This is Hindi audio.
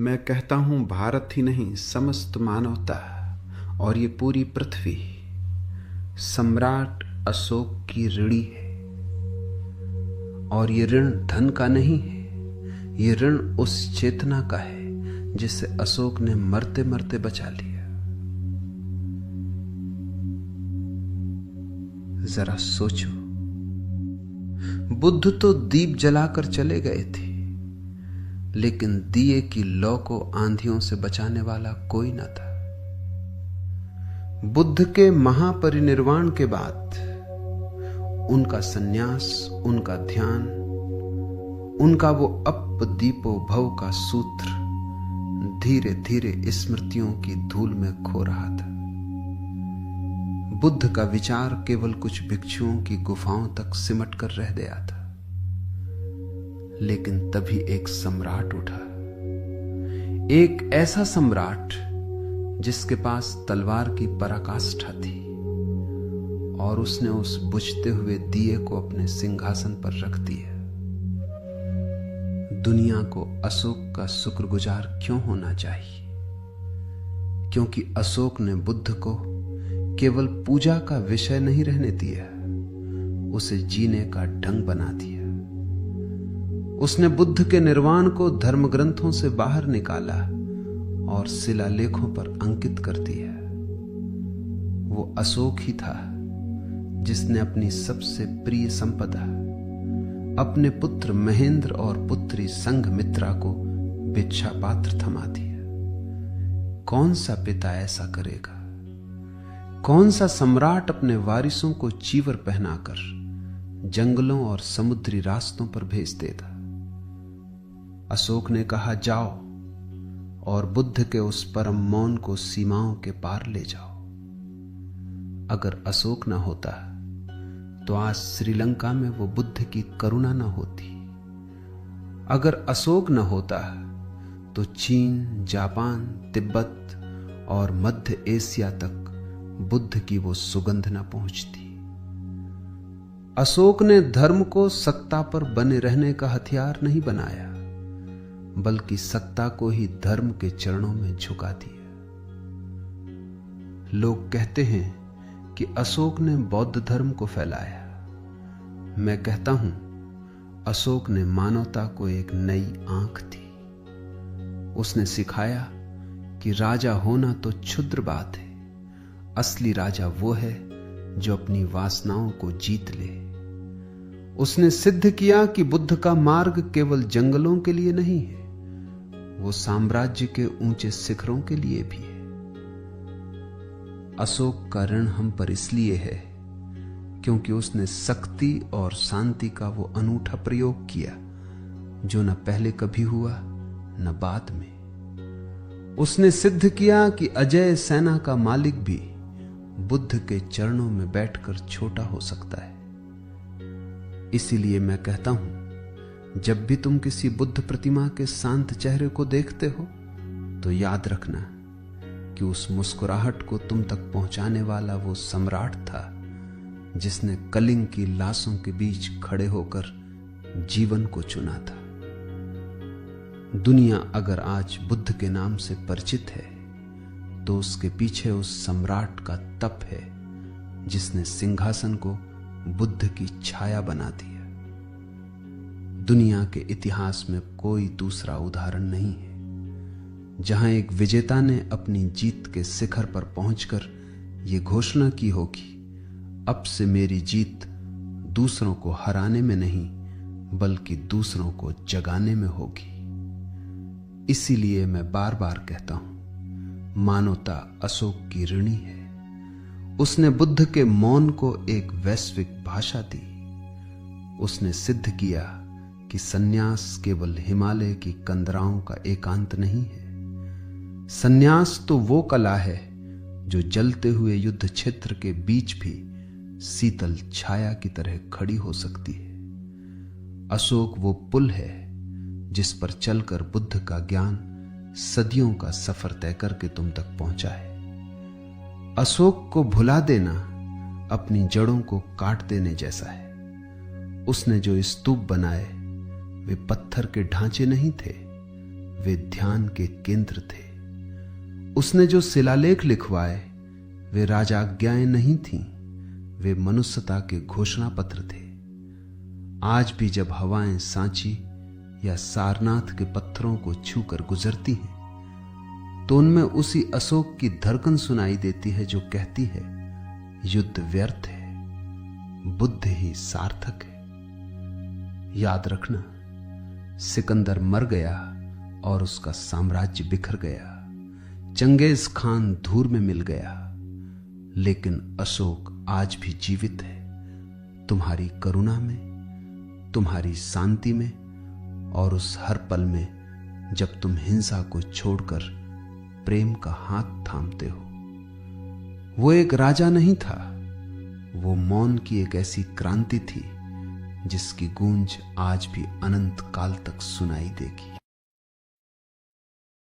मैं कहता हूं भारत ही नहीं समस्त मानवता और ये पूरी पृथ्वी सम्राट अशोक की ऋणी है। और ये ऋण धन का नहीं है, ये ऋण उस चेतना का है जिसे अशोक ने मरते मरते बचा लिया। जरा सोचो, बुद्ध तो दीप जलाकर चले गए थे, लेकिन दिए की लौ को आंधियों से बचाने वाला कोई न था। बुद्ध के महापरिनिर्वाण के बाद उनका सन्यास, उनका ध्यान, उनका वो अप दीपो भव का सूत्र धीरे धीरे स्मृतियों की धूल में खो रहा था। बुद्ध का विचार केवल कुछ भिक्षुओं की गुफाओं तक सिमट कर रह गया था। लेकिन तभी एक सम्राट उठा, एक ऐसा सम्राट जिसके पास तलवार की पराकाष्ठा थी, और उसने उस बुझते हुए दिए को अपने सिंहासन पर रख दिया। दुनिया को अशोक का शुक्रगुजार क्यों होना चाहिए? क्योंकि अशोक ने बुद्ध को केवल पूजा का विषय नहीं रहने दिया, उसे जीने का ढंग बना दिया। उसने बुद्ध के निर्वाण को धर्म ग्रंथों से बाहर निकाला और शिलालेखों पर अंकित कर दिया। वो अशोक ही था जिसने अपनी सबसे प्रिय संपदा, अपने पुत्र महेंद्र और पुत्री संघमित्रा को भिक्षा पात्र थमा दिया। कौन सा पिता ऐसा करेगा? कौन सा सम्राट अपने वारिसों को चीवर पहनाकर जंगलों और समुद्री रास्तों पर भेज देता? अशोक ने कहा, जाओ और बुद्ध के उस परम मौन को सीमाओं के पार ले जाओ। अगर अशोक न होता तो आज श्रीलंका में वो बुद्ध की करुणा न होती। अगर अशोक न होता तो चीन, जापान, तिब्बत और मध्य एशिया तक बुद्ध की वो सुगंध न पहुंचती। अशोक ने धर्म को सत्ता पर बने रहने का हथियार नहीं बनाया, बल्कि सत्ता को ही धर्म के चरणों में झुका दिया। लोग कहते हैं कि अशोक ने बौद्ध धर्म को फैलाया। मैं कहता हूं, अशोक ने मानवता को एक नई आंख दी। उसने सिखाया कि राजा होना तो क्षुद्र बात है, असली राजा वो है जो अपनी वासनाओं को जीत ले। उसने सिद्ध किया कि बुद्ध का मार्ग केवल जंगलों के लिए नहीं है, वो साम्राज्य के ऊंचे शिखरों के लिए भी है। अशोक का ऋण हम पर इसलिए है क्योंकि उसने शक्ति और शांति का वो अनूठा प्रयोग किया जो न पहले कभी हुआ न बाद में। उसने सिद्ध किया कि अजय सेना का मालिक भी बुद्ध के चरणों में बैठकर छोटा हो सकता है। इसीलिए मैं कहता हूं, जब भी तुम किसी बुद्ध प्रतिमा के शांत चेहरे को देखते हो तो याद रखना कि उस मुस्कुराहट को तुम तक पहुंचाने वाला वो सम्राट था जिसने कलिंग की लाशों के बीच खड़े होकर जीवन को चुना था। दुनिया अगर आज बुद्ध के नाम से परिचित है तो उसके पीछे उस सम्राट का तप है जिसने सिंहासन को बुद्ध की छाया बना दिया। दुनिया के इतिहास में कोई दूसरा उदाहरण नहीं है जहां एक विजेता ने अपनी जीत के शिखर पर पहुंचकर यह घोषणा की होगी, अब से मेरी जीत दूसरों को हराने में नहीं बल्कि दूसरों को जगाने में होगी। इसीलिए मैं बार बार कहता हूं, मानवता अशोक की ऋणी है। उसने बुद्ध के मौन को एक वैश्विक भाषा दी। उसने सिद्ध किया कि सन्यास केवल हिमालय की कंदराओं का एकांत नहीं है। सन्यास तो वो कला है जो जलते हुए युद्ध क्षेत्र के बीच भी शीतल छाया की तरह खड़ी हो सकती है। अशोक वो पुल है जिस पर चलकर बुद्ध का ज्ञान सदियों का सफर तय करके तुम तक पहुंचा है। अशोक को भुला देना अपनी जड़ों को काट देने जैसा है। उसने जो स्तूप बनाए वे पत्थर के ढांचे नहीं थे, वे ध्यान के केंद्र थे। उसने जो शिलालेख लिखवाए वे राजाज्ञाएं नहीं थीं, वे मनुष्यता के घोषणा पत्र थे। आज भी जब हवाएं सांची या सारनाथ के पत्थरों को छूकर गुजरती हैं तो उनमें उसी अशोक की धड़कन सुनाई देती है जो कहती है युद्ध व्यर्थ है, बुद्ध ही सार्थक है। याद रखना, सिकंदर मर गया और उसका साम्राज्य बिखर गया, चंगेज खान धूर में मिल गया, लेकिन अशोक आज भी जीवित है, तुम्हारी करुणा में, तुम्हारी शांति में और उस हर पल में जब तुम हिंसा को छोड़कर प्रेम का हाथ थामते हो। वो एक राजा नहीं था, वो मौन की एक ऐसी क्रांति थी जिसकी गूंज आज भी अनंत काल तक सुनाई देगी।